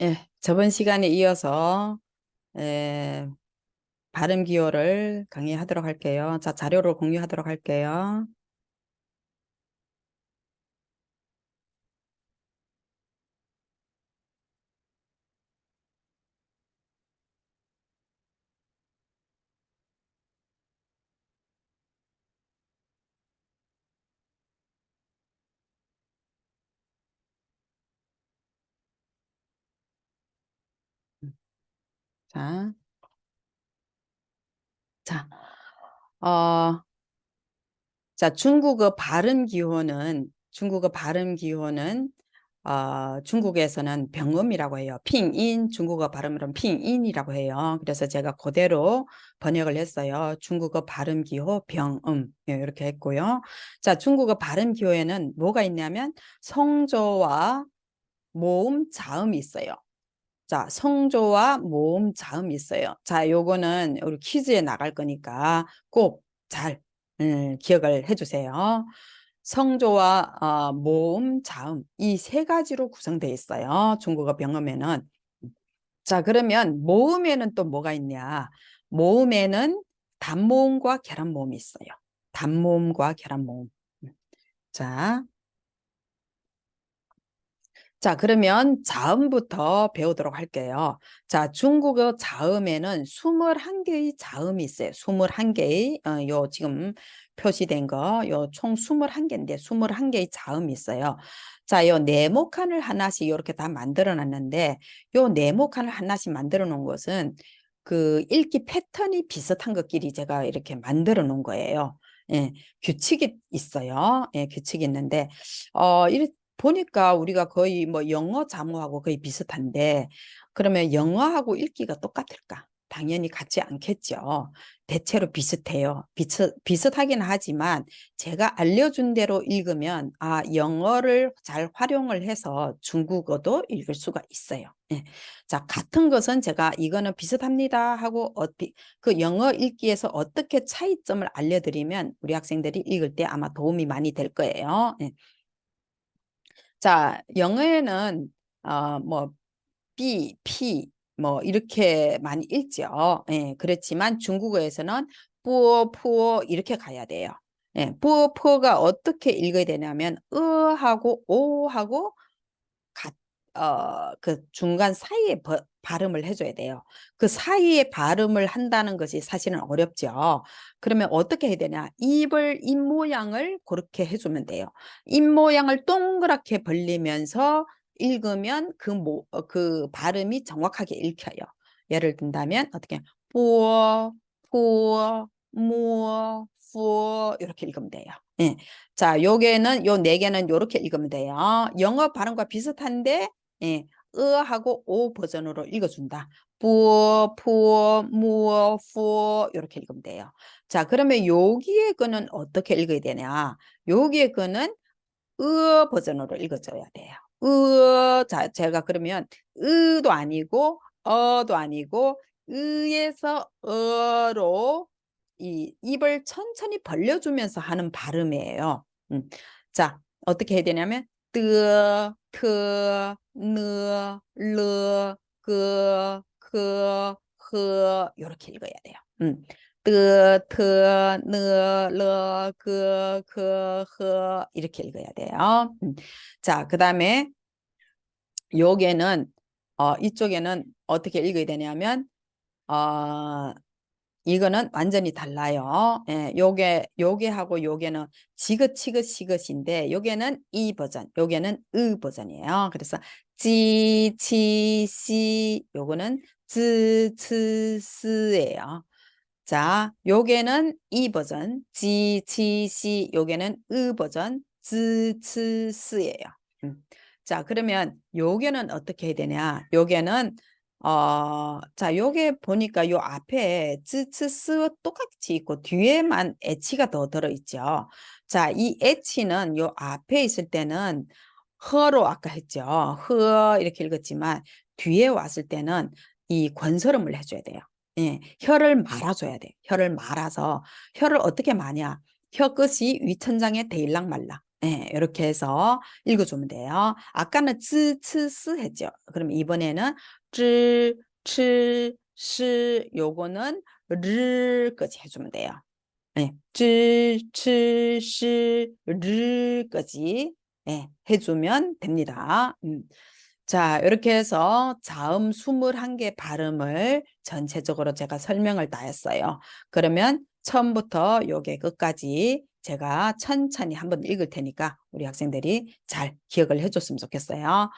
예, 저번 시간에 이어서 에, 발음 기호를 강의하도록 할게요. 자, 자료를 공유하도록 할게요. 자, 자, 어, 자, 중국에서는 병음이라고 해요. 핑인, 중국어 발음으로는 핑인이라고 해요. 그래서 제가 그대로 번역을 했어요. 중국어 발음 기호 병음. 예, 이렇게 했고요. 자, 중국어 발음 기호에는 뭐가 있냐면 성조와 모음, 자음이 있어요. 자, 성조와 모음, 자음이 있어요. 자, 요거는 우리 퀴즈에 나갈 거니까 꼭 잘 기억을 해주세요. 성조와 모음, 자음 이 세 가지로 구성되어 있어요. 중국어 병음에는. 자, 그러면 모음에는 또 뭐가 있냐? 모음에는 단모음과 계란모음이 있어요. 단모음과 계란모음. 자, 자, 그러면 자음부터 배우도록 할게요. 자, 중국어 자음에는 21개의 자음이 있어요. 21개의, 요 지금 표시된 거, 요 총 21개인데, 21개의 자음이 있어요. 자, 요 네모칸을 하나씩 이렇게 다 만들어 놨는데, 요 네모칸을 하나씩 만들어 놓은 것은 그 읽기 패턴이 비슷한 것끼리 제가 이렇게 만들어 놓은 거예요. 예, 규칙이 있어요. 예, 규칙이 있는데, 보니까 우리가 거의 뭐 영어 자모하고 거의 비슷한데 그러면 영어하고 읽기가 똑같을까? 당연히 같지 않겠죠. 대체로 비슷해요. 비슷하긴 하지만 제가 알려준 대로 읽으면 영어를 잘 활용을 해서 중국어도 읽을 수가 있어요. 예. 자, 같은 것은 제가 이거는 비슷합니다 하고 그 영어 읽기에서 어떻게 차이점을 알려드리면 우리 학생들이 읽을 때 아마 도움이 많이 될 거예요. 예. 자, 영어에는 뭐 B, P 뭐 이렇게 많이 읽죠. 예, 그렇지만 중국어에서는 뿌어, 푸어 이렇게 가야 돼요. 예, 뿌어, 푸어가 어떻게 읽어야 되냐면 하고 오하고 그 중간 사이에 발음을 해줘야 돼요. 그 사이에 발음을 한다는 것이 사실은 어렵죠. 그러면 어떻게 해야 되냐? 입 모양을 그렇게 해주면 돼요. 입 모양을 동그랗게 벌리면서 읽으면 그 발음이 정확하게 읽혀요. 예를 든다면 어떻게 뿌어, 푸어, 무어, 푸어 이렇게 읽으면 돼요. 예. 자, 요 네 개는 요렇게 읽으면 돼요. 영어 발음과 비슷한데 예, 하고 오 버전으로 읽어준다. 부어, 푸어, 무어, 푸어 이렇게 읽으면 돼요. 자, 그러면 여기에 거는 어떻게 읽어야 되냐? 여기에 거는 버전으로 읽어줘야 돼요. 자, 제가 그러면 도 아니고 어도 아니고 에서 어로 이 입을 천천히 벌려주면서 하는 발음이에요. 자, 어떻게 해야 되냐면 뜨, 트, 느, 르, 그, 흐 이렇게 읽어야 돼요. 뜨, 트, 느, 르, 흐 이렇게 읽어야 돼요. 자, 그 다음에 요게는 이쪽에는 어떻게 읽어야 되냐면 어, 이거는 완전히 달라요. 예, 요게 하고 요게는 지긋지긋 시긋인데 요게는 이 버전, 요게는 으 버전이에요. 그래서 지, 치, 시 요거는 즈, 츠, 스예요. 자, 요게는 이 버전, 지, 치, 시 요게는 으 버전, 즈, 츠, 스예요. 음. 자, 그러면 요게는 어떻게 해야 되냐? 요게는 자, 요게 보니까 요 앞에 츠츠스 똑같이 있고 뒤에만 H가 더 들어있죠. 자, 이 H는 요 앞에 있을 때는 허로 아까 했죠. 허 이렇게 읽었지만 뒤에 왔을 때는 이 권설음을 해줘야 돼요. 예, 혀를 말아줘야 돼. 혀를 말아서 혀를 어떻게 마냐? 혀 끝이 위천장에 대일랑 말라. 네, 이렇게 해서 읽어주면 돼요. 아까는 쯔, 츠, 스 했죠. 그럼 이번에는 쯔, 츠, 시 요거는 르까지 해주면 돼요. 네, 쯔, 츠, 시, 르까지 네, 해주면 됩니다. 자, 이렇게 해서 자음 21개 발음을 전체적으로 제가 설명을 다 했어요. 그러면 처음부터 요게 끝까지 제가 천천히 한번 읽을 테니까 우리 학생들이 잘 기억을 해줬으면 좋겠어요.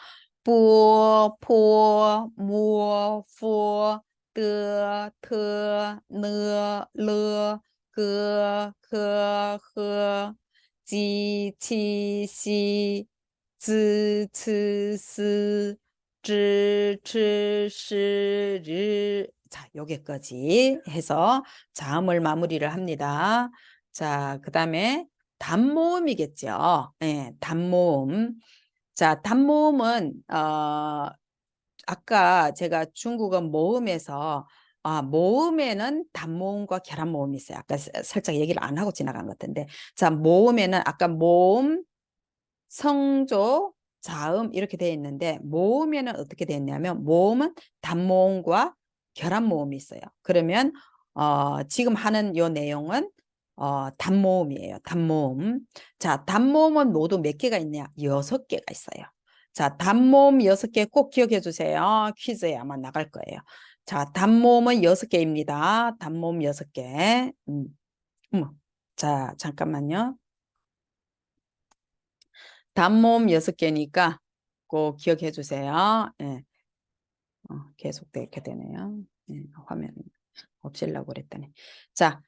뿌, 포, 무, 푸, 뜨, 트, 느, 르, 그, 흐, 지, 치, 시, 즈, 츠, 스, 즈, 츠, 시, 르. 자, 여기까지 해서 자음을 마무리를 합니다. 자, 그 다음에 단모음이겠죠. 네, 단모음. 자, 단모음은 아까 제가 중국어 모음에서 모음에는 단모음과 결합모음이 있어요. 아까 살짝 얘기를 안 하고 지나간 것 같은데, 자, 모음에는 아까 모음, 성조, 자음 이렇게 되어 있는데 모음에는 어떻게 되어 있냐면 모음은 단모음과 결합모음이 있어요. 그러면 지금 하는 요 내용은 단모음이에요. 단모음. 자, 단모음은 모두 몇 개가 있냐? 6개가 있어요. 자, 단모음 6개 꼭 기억해 주세요. 퀴즈에 아마 나갈 거예요. 자, 단모음은 6개입니다. 단모음 6개. 자, 잠깐만요. 단모음 6개니까 꼭 기억해 주세요. 예. 계속 이렇게 되네요. 화면 없애려고 그랬더니. 자,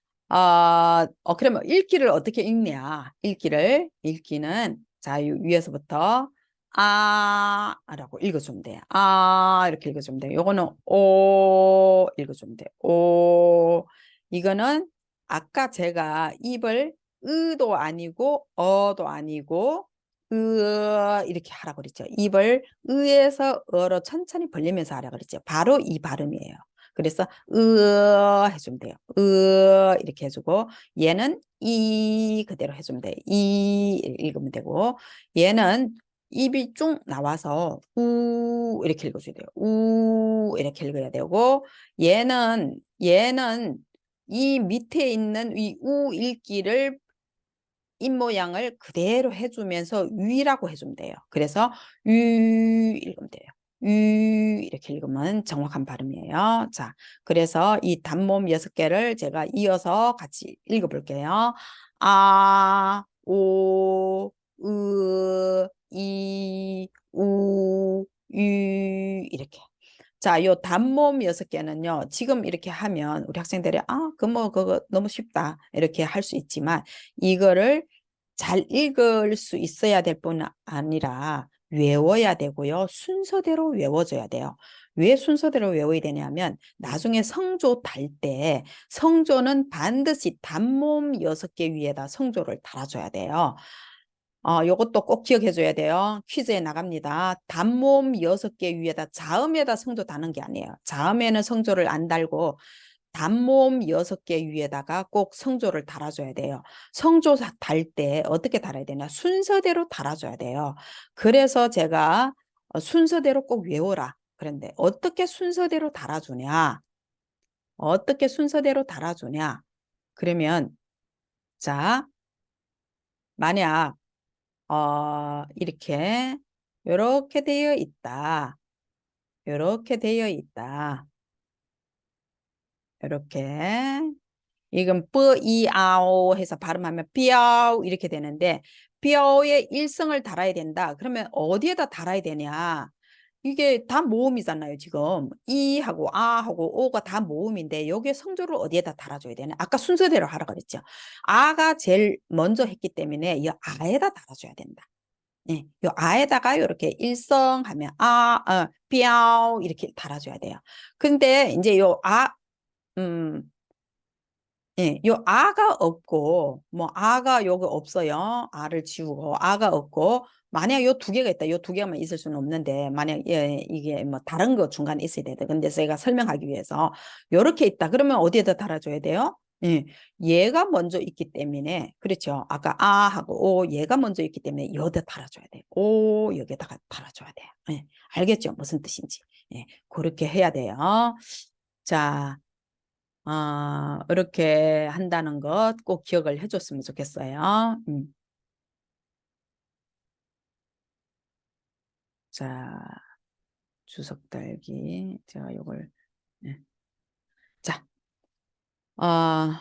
그러면 읽기를 어떻게 읽냐? 읽기는, 자, 위에서부터, 라고 읽어주면 돼요. 이렇게 읽어주면 돼요. 요거는, 읽어주면 돼요. 이거는 아까 제가 입을 으도 아니고, 어도 아니고, 이렇게 하라고 그랬죠. 입을 으에서 어로 천천히 벌리면서 하라고 그랬죠. 바로 이 발음이에요. 그래서 해주면 돼요. 이렇게 해주고 얘는 이 그대로 해주면 돼요. 이 읽으면 되고 얘는 입이 쭉 나와서 우 이렇게 읽어줘야 돼요. 우 이렇게 읽어야 되고 얘는 이 밑에 있는 이 우 읽기를 입 모양을 그대로 해주면서 위라고 해주면 돼요. 그래서 유 읽으면 돼요. 유 이렇게 읽으면 정확한 발음이에요. 자, 그래서 이 단모음 6개를 제가 이어서 같이 읽어볼게요. 아, 오, 으, 이, 우, 유 이렇게. 자, 요 단모음 6개는요, 지금 이렇게 하면 우리 학생들이, 그거 너무 쉽다. 이렇게 할 수 있지만, 이거를 잘 읽을 수 있어야 될 뿐 아니라 외워야 되고요. 순서대로 외워줘야 돼요. 왜 순서대로 외워야 되냐면, 나중에 성조 달 때, 성조는 반드시 단모음 6개 위에다 성조를 달아줘야 돼요. 요것도 꼭 기억해 줘야 돼요. 퀴즈에 나갑니다. 단모음 6개 위에다 자음에다 성조 다는 게 아니에요. 자음에는 성조를 안 달고 단모음 6개 위에다가 꼭 성조를 달아줘야 돼요. 성조 달 때 어떻게 달아야 되냐? 순서대로 달아줘야 돼요. 그래서 제가 순서대로 꼭 외워라. 그런데 어떻게 순서대로 달아주냐? 어떻게 순서대로 달아주냐? 그러면 자, 만약 이렇게 되어 있다. 이렇게 되어 있다. 이렇게. 이건 뿌이아오 해서 발음하면 삐아오 이렇게 되는데 삐아오에 일성을 달아야 된다. 그러면 어디에다 달아야 되냐? 이게 다 모음이잖아요, 지금. 이하고 아하고 오가 다 모음인데 여기에 성조를 어디에다 달아줘야 되나? 아까 순서대로 하라 그랬죠. 아가 제일 먼저 했기 때문에 이 아에다 달아줘야 된다. 네, 요 아에다가 이렇게 일성하면 삐아오 이렇게 달아줘야 돼요. 근데 이제 음, 예, 요 아가 없고 뭐 아가 요거 없어요. 아를 지우고 아가 없고 만약 요 2개가 있다. 요 2개만 있을 수는 없는데 만약 이게 뭐 다른 거 중간에 있어야 돼. 근데 제가 설명하기 위해서 요렇게 있다. 그러면 어디에다 달아줘야 돼요? 예, 얘가 먼저 있기 때문에 그렇죠. 아까 아 하고 오 얘가 먼저 있기 때문에 여기다 달아줘야 돼요. 오 여기다가 달아줘야 돼요. 예, 알겠죠? 무슨 뜻인지. 예, 그렇게 해야 돼요. 자, 이렇게 한다는 것 꼭 기억을 해줬으면 좋겠어요. 자, 주석 달기. 제가 요걸 예. 자, 어,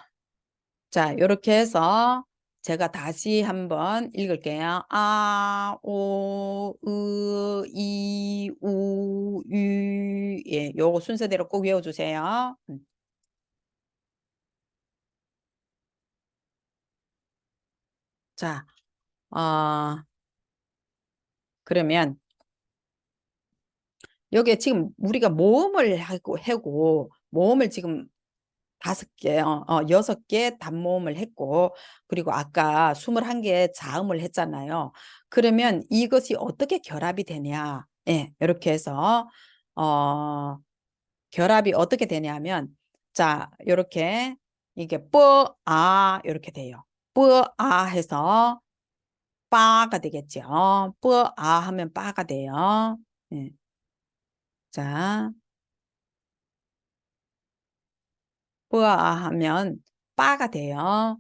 자, 요렇게 해서 제가 다시 한번 읽을게요. 아, 오, 으, 이, 우, 유. 예, 요거 순서대로 꼭 외워주세요. 자, 어, 그러면 여기에 지금 우리가 모음을 하고 모음을 지금 5개, 6개 단모음을 했고, 그리고 아까 21개 자음을 했잖아요. 그러면 이것이 어떻게 결합이 되냐? 예, 이렇게 해서, 어, 결합이 어떻게 되냐면, 자, 이렇게, 이게 이렇게 돼요. 해서, 빠가 되겠죠. 하면 빠가 돼요. 예, 자, 하면 빠가 돼요.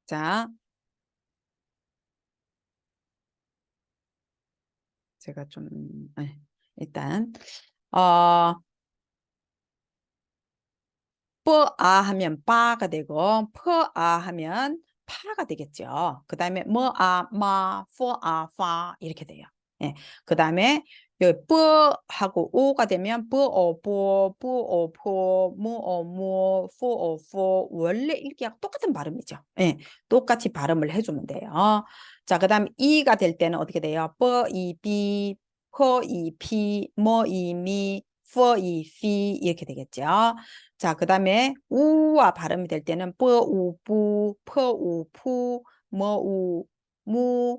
자, 제가 좀 일단 어 하면 빠가 되고 하면 파가 되겠죠. 그다음에 파 이렇게 돼요. 예. 그다음에 여기 하고 오가 되면 원래 읽기하고 똑같은 발음이죠. 예. 똑같이 발음을 해주면 돼요. 자, 그다음 이가 될 때는 어떻게 돼요? 이 퍼, 이 피, 이 미, 이 피 이렇게 되겠죠. 자, 그다음에 우와 발음이 될 때는 뿌, 푸, 무,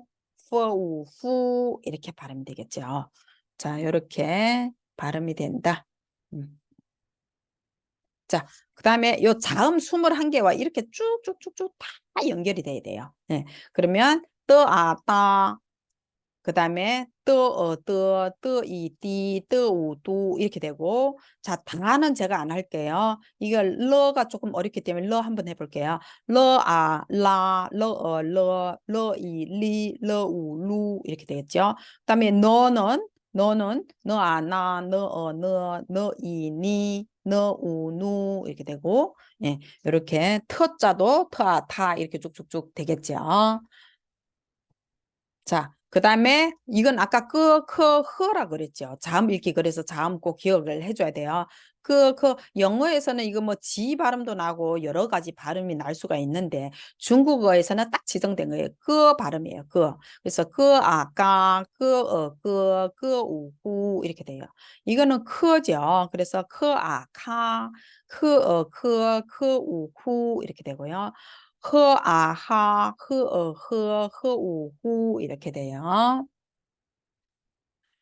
후 이렇게 발음이 되겠죠. 자, 이렇게 발음이 된다. 음. 자, 그다음에 요 자음 21개와 이렇게 쭉쭉쭉쭉 다 연결이 돼야 돼요. 네. 그러면 따, 그 다음에 이, 우, 이렇게 되고 자, 다는 제가 안 할게요. 이걸 러가 조금 어렵기 때문에 러 한번 해볼게요. 라, 이, 리, 루 이렇게 되겠죠. 그 다음에 너, 이, 니, 이렇게 되고 예, 이렇게 터자도 타 이렇게 쭉쭉쭉 되겠죠. 자, 그 다음에 이건 아까 허라 그랬죠. 자음 읽기 그래서 자음 꼭 기억을 해줘야 돼요. 영어에서는 이거 뭐 지 발음도 나고 여러 가지 발음이 날 수가 있는데 중국어에서는 딱 지정된 거예요. 발음이에요. 그래서 이렇게 돼요. 이거는 크죠. 그래서 이렇게 되고요. 이렇게 돼요.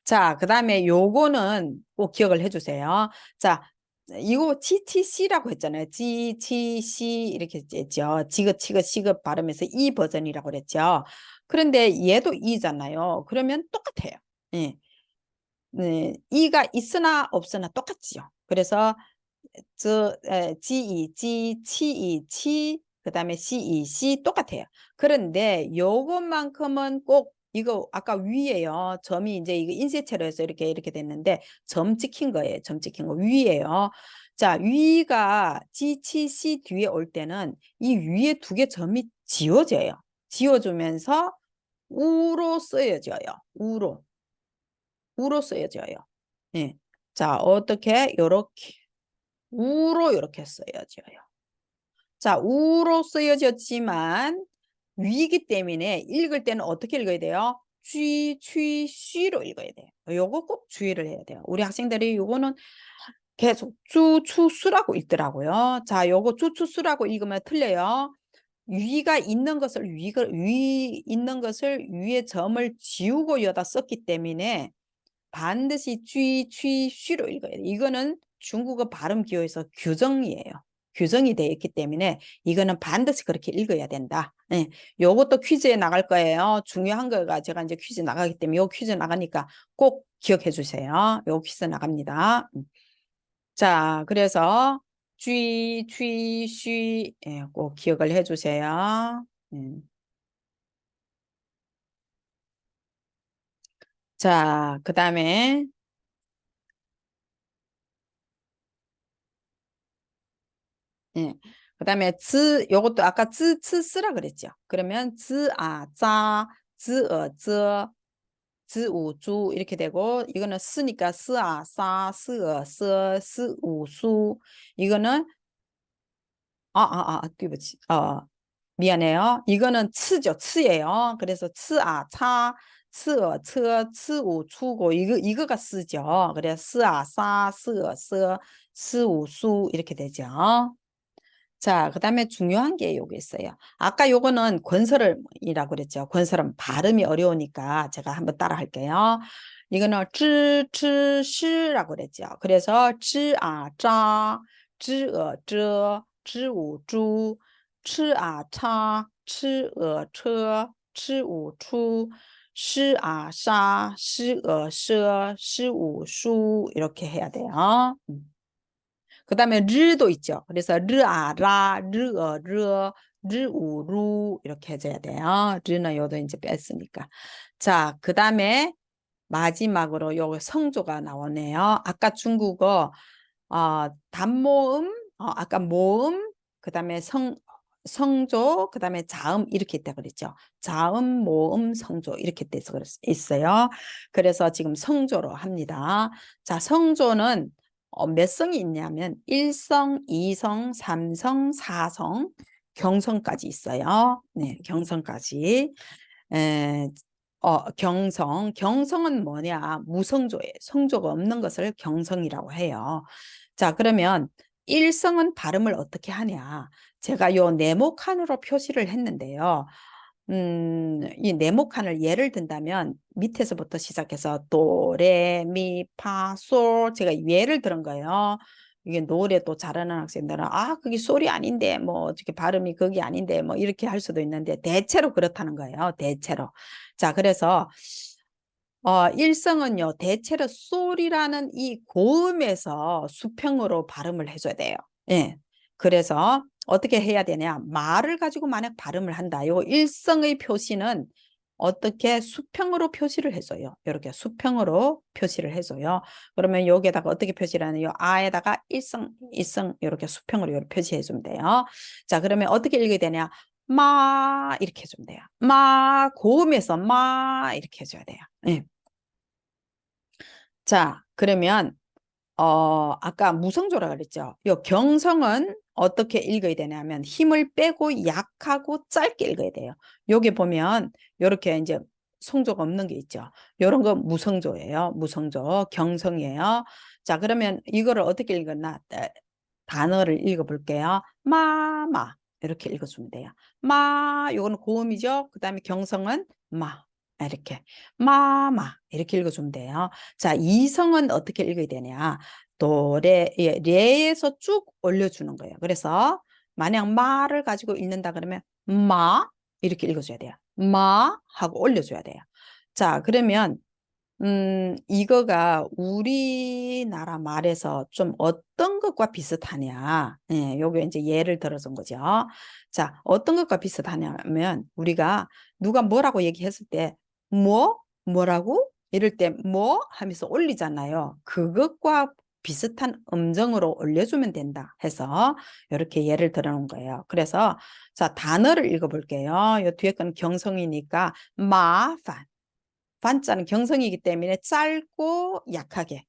자, 그 다음에 요거는 꼭 기억을 해주세요. 자, 이거 GTC라고 했잖아요. GTC 이렇게 했죠. 지긋 시긋 발음해서 이 버전이라고 그랬죠. 그런데 얘도 이잖아요. 그러면 똑같아요. 예. 네, 이가 있으나 없으나 똑같지요. 그래서 치, 그다음에 시 똑같아요. 그런데 요것만큼은 꼭 이거 아까 위에요. 점이 이제 이거 인쇄체로 해서 이렇게 됐는데 점 찍힌 거예요. 점 찍힌 거 위에요. 자, 위가 치 뒤에 올 때는 이 위에 2개 점이 지워져요. 지워주면서 우로 쓰여져요. 우로 쓰여져요. 네. 자, 어떻게 요렇게 우로 이렇게 쓰여져요. 자, 우로 쓰여졌지만 위기 때문에 읽을 때는 어떻게 읽어야 돼요? 쉬로 읽어야 돼요. 요거 꼭 주의를 해야 돼요. 우리 학생들이 요거는 계속 추수라고 읽더라고요. 자, 요거 추수라고 읽으면 틀려요. 위가 있는 것을 위 있는 것을 위에 점을 지우고 여다 썼기 때문에 반드시 쥐, 취, 쉬로 읽어야 돼요. 이거는 중국어 발음 기호에서 규정이에요. 규정이 되어 있기 때문에 이거는 반드시 그렇게 읽어야 된다. 예. 요것도 퀴즈에 나갈 거예요. 중요한 거가 제가 이제 퀴즈 나가기 때문에 요 퀴즈 나가니까 꼭 기억해 주세요. 요 퀴즈 나갑니다. 자, 그래서 쥐, 취, 쉬, 예, 꼭 기억을 해 주세요. 자, 그 다음에 예. 그다음에 요것도 아까 쓰라 그랬죠. 그러면 즈 이렇게 되고 이거는 쓰니까 스우 이거는 띠부치. 미안해요. 이거는 츠죠. 츠예요. 그래서 추고 이거가 쓰죠. 그래서 스우수 이렇게 되죠. 자, 그다음에 중요한 게 요기 있어요. 아까 요거는 권설음이라고 그랬죠. 권설음 발음이 어려우니까 제가 한번 따라 할게요. 이거는 쯔 시라고 그랬죠. 그래서 쯔 쯔 쯔 이렇게 해야 돼요. 그 다음에 르도 있죠. 그래서 르아라, 르어, 르우루 이렇게 해줘야 돼요. 르는 요도 이제 뺐으니까. 자, 그 다음에 마지막으로 요 성조가 나오네요. 아까 중국어 단모음, 아까 모음, 그 다음에 성조, 그 다음에 자음 이렇게 있다 그랬죠. 자음, 모음, 성조 이렇게 돼서 있어요. 그래서 지금 성조로 합니다. 자, 성조는 몇 성이 있냐면 1성, 2성, 3성, 4성, 경성까지 있어요. 네, 경성까지. 에, 경성은 뭐냐? 무성조예요. 성조가 없는 것을 경성이라고 해요. 자, 그러면 일성은 발음을 어떻게 하냐? 제가 요 네모칸으로 표시를 했는데요. 이 네모칸을 예를 든다면 밑에서부터 시작해서 도, 레, 미, 파, 솔 제가 예를 들은 거예요. 이게 노래 또 잘하는 학생들은 그게 솔이 아닌데 뭐 어떻게 발음이 그게 아닌데 뭐 이렇게 할 수도 있는데 대체로 그렇다는 거예요. 대체로. 자, 그래서 일성은요, 대체로 솔이라는 이 고음에서 수평으로 발음을 해줘야 돼요. 예. 그래서 어떻게 해야 되냐? 말을 가지고 만약 발음을 한다. 요 일성의 표시는 어떻게 수평으로 표시를 해줘요. 이렇게 수평으로 표시를 해줘요. 그러면 여기에다가 어떻게 표시를 하냐요? 아에다가 일성, 일성 이렇게 수평으로 이렇게 표시해 주면 돼요. 자, 그러면 어떻게 읽어야 되냐? 마 이렇게 해주면 돼요. 마 고음에서 마 이렇게 해줘야 돼요. 예. 자, 그러면 아까 무성조라 그랬죠. 요 경성은 어떻게 읽어야 되냐면 힘을 빼고 약하고 짧게 읽어야 돼요. 여기 보면 이렇게 이제 성조가 없는 게 있죠. 이런 거 무성조예요. 무성조, 경성이에요. 자, 그러면 이거를 어떻게 읽었나? 단어를 읽어볼게요. 마마 이렇게 읽어주면 돼요. 요거는 고음이죠. 그 다음에 경성은 마 이렇게 마마 이렇게 읽어주면 돼요. 자, 이성은 어떻게 읽어야 되냐? 레에서 쭉 올려주는 거예요. 그래서 만약 마를 가지고 읽는다 그러면 마 이렇게 읽어줘야 돼요. 마 하고 올려줘야 돼요. 자, 그러면 이거가 우리나라 말에서 좀 어떤 것과 비슷하냐? 예, 요게 이제 예를 들어준 거죠. 자, 어떤 것과 비슷하냐면 우리가 누가 뭐라고 얘기했을 때 뭐라고? 이럴 때 뭐 하면서 올리잖아요. 그것과 비슷한 음정으로 올려주면 된다 해서 이렇게 예를 들어 놓은 거예요. 그래서 자, 단어를 읽어볼게요. 요 뒤에 건 경성이니까 마판 반자는 경성이기 때문에 짧고 약하게.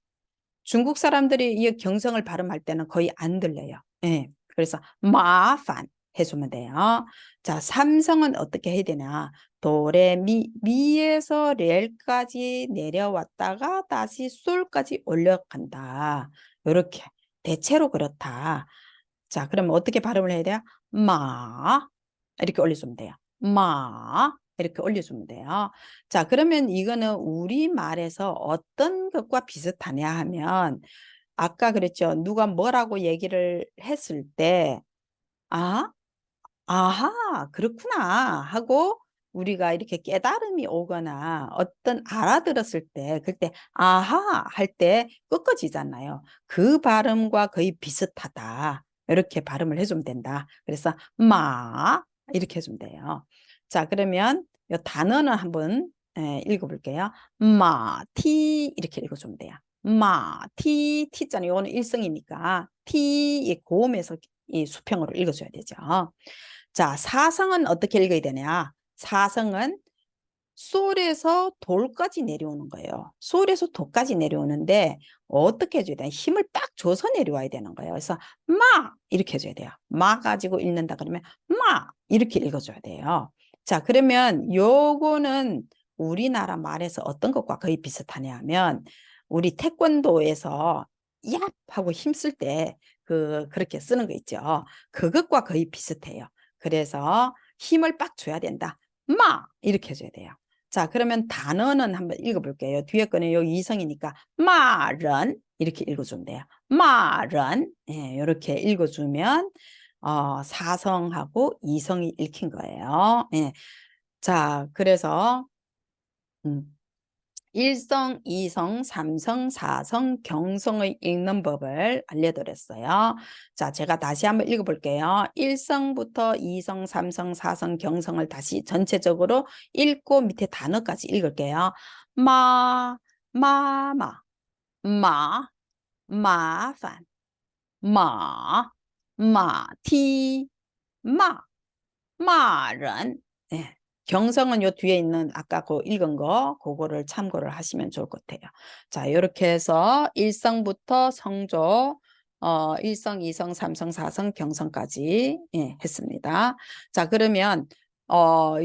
중국 사람들이 이 경성을 발음할 때는 거의 안 들려요. 예. 그래서 마판 해주면 돼요. 자, 삼성은 어떻게 해야 되냐? 미에서 레까지 내려왔다가 다시 솔까지 올라간다. 이렇게 대체로 그렇다. 자, 그럼 어떻게 발음을 해야 돼요? 마 이렇게 올려주면 돼요. 마 이렇게 올려주면 돼요. 자, 그러면 이거는 우리말에서 어떤 것과 비슷하냐 하면 아까 그랬죠. 누가 뭐라고 얘기를 했을 때 아, 아하, 그렇구나 하고 우리가 이렇게 깨달음이 오거나 어떤 알아들었을 때 그때 아하 할 때 꺾어지잖아요. 그 발음과 거의 비슷하다. 이렇게 발음을 해주면 된다. 그래서 마 이렇게 해주면 돼요. 자, 그러면 이 단어는 한번 읽어볼게요. 마티 이렇게 읽어주면 돼요. 마티 티자는 이거는 일성이니까 티 고음에서 이 수평으로 읽어줘야 되죠. 자, 사성은 어떻게 읽어야 되냐? 사성은 솔에서 돌까지 내려오는 거예요. 솔에서 도까지 내려오는데 어떻게 해줘야 되냐? 힘을 딱 줘서 내려와야 되는 거예요. 그래서 마 이렇게 해줘야 돼요. 마 가지고 읽는다 그러면 마 이렇게 읽어줘야 돼요. 자, 그러면 요거는 우리나라 말에서 어떤 것과 거의 비슷하냐면 우리 태권도에서 얍 하고 힘쓸 때 그렇게 쓰는 거 있죠. 그것과 거의 비슷해요. 그래서 힘을 빡 줘야 된다. 마 이렇게 해줘야 돼요. 자, 그러면 단어는 한번 읽어볼게요. 뒤에 거는 여기 이성이니까 마른 이렇게 읽어주면 돼요. 마른 예, 이렇게 읽어주면 사성하고 이성이 읽힌 거예요. 예. 자, 그래서 음, 일성, 이성, 삼성, 사성, 경성의 읽는 법을 알려드렸어요. 자, 제가 다시 한번 읽어볼게요. 일성부터 이성, 삼성, 사성, 경성을 다시 전체적으로 읽고 밑에 단어까지 읽을게요. 마, 마마, 마, 마판, 마, 마티, 마, 말은 예. 경성은 요 뒤에 있는 아까 그 읽은 거 그거를 참고를 하시면 좋을 것 같아요. 자, 이렇게 해서 일성부터 성조 일성, 이성, 삼성, 사성, 경성까지 예, 했습니다. 자, 그러면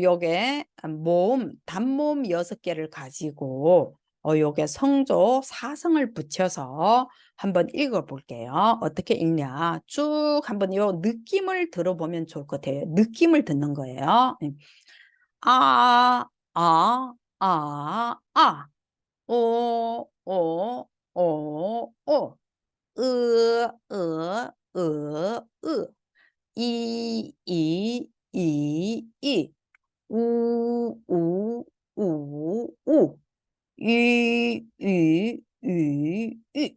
요게 모음, 단모음 6개를 가지고 요게 성조 사성을 붙여서 한번 읽어볼게요. 어떻게 읽냐. 쭉 한번 요 느낌을 들어보면 좋을 것 같아요. 느낌을 듣는 거예요. 아, 아, 아, 아, 오, 오, 오, 오, 으, 이, 우, 이.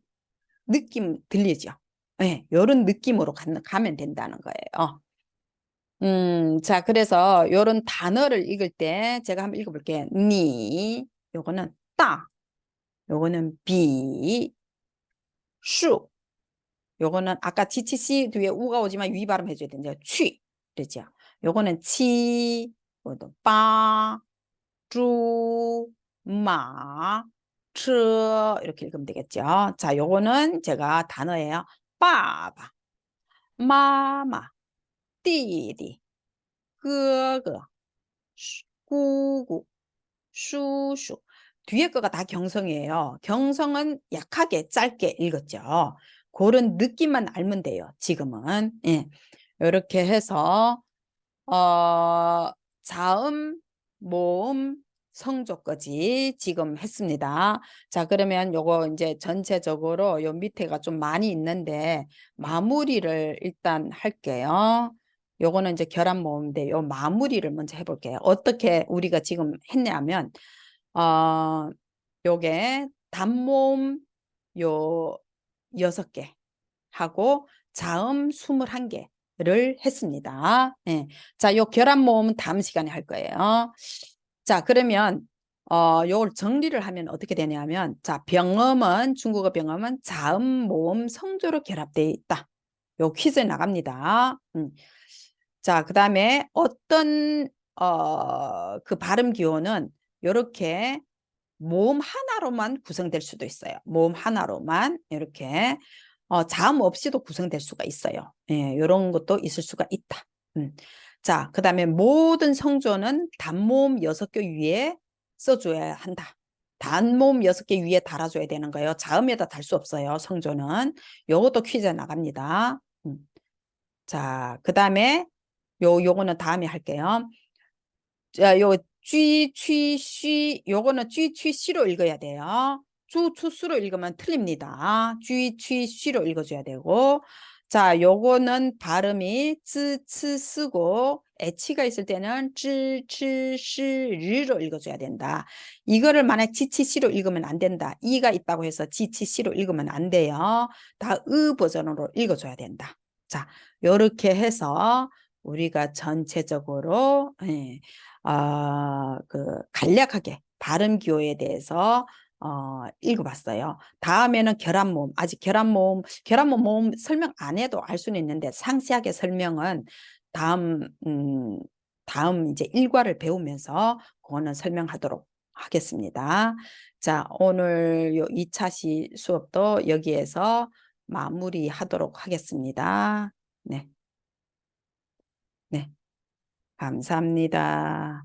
느낌 들리죠? 네, 이런 느낌으로 가면 된다는 거예요. 자, 그래서 이런 단어를 읽을 때 제가 한번 읽어볼게요. 니, 요거는 따, 요거는 비, 슈, 요거는 아까 지치시 뒤에 우가 오지만 위 발음 해줘야 되는데 취, 그렇죠? 요거는 치, 요것도 빠, 쭈, 마, 츠 이렇게 읽으면 되겠죠? 자, 요거는 제가 단어예요. 빠바, 마마, 띠디, 끄그, 꾸구, 슈슈. 뒤에 거가 다 경성이에요. 경성은 약하게 짧게 읽었죠. 그런 느낌만 알면 돼요. 지금은. 예. 이렇게 해서 자음, 모음, 성조까지 지금 했습니다. 자, 그러면 요거 이제 전체적으로 요 밑에가 좀 많이 있는데 마무리를 일단 할게요. 요거는 이제 결합 모음인데 요 마무리를 먼저 해볼게요. 어떻게 우리가 지금 했냐면 요게 단모음 요 6개 하고 자음 21개를 했습니다. 예. 자, 요 결합 모음은 다음 시간에 할 거예요. 자, 그러면 요걸 정리를 하면 어떻게 되냐면 자, 병음은 중국어 병음은 자음, 모음, 성조로 결합되어 있다. 요 퀴즈 나갑니다. 자, 그다음에 어떤 그 발음 기호는 요렇게 모음 하나로만 구성될 수도 있어요. 모음 하나로만 이렇게 자음 없이도 구성될 수가 있어요. 예, 이런 것도 있을 수가 있다. 자, 그 다음에 모든 성조는 단모음 6개 위에 써줘야 한다. 단모음 6개 위에 달아줘야 되는 거예요. 자음에다 달 수 없어요. 성조는. 요것도 퀴즈 나갑니다. 자, 그 다음에 요거는 다음에 할게요. 자, 요 쥐, 취, 쉬 요거는 쥐, 취, 쉬로 읽어야 돼요. 주, 추, 수로 읽으면 틀립니다. 쥐, 취, 쉬로 읽어줘야 되고. 자, 요거는 발음이 쯔, 츠, 쓰고 애치가 있을 때는 쯔, 츠, 시, 르로 읽어줘야 된다. 이거를 만약 지치, 시로 읽으면 안 된다. 이가 있다고 해서 지치, 시로 읽으면 안 돼요. 다 으 버전으로 읽어줘야 된다. 자, 요렇게 해서 우리가 전체적으로 간략하게 발음 기호에 대해서 읽어봤어요. 다음에는 결합모음, 아직 결합모음 모음 설명 안 해도 알 수는 있는데 상세하게 설명은 다음 다음 이제 일과를 배우면서 그거는 설명하도록 하겠습니다. 자, 오늘 요 2차 수업도 여기에서 마무리하도록 하겠습니다. 네, 네, 감사합니다.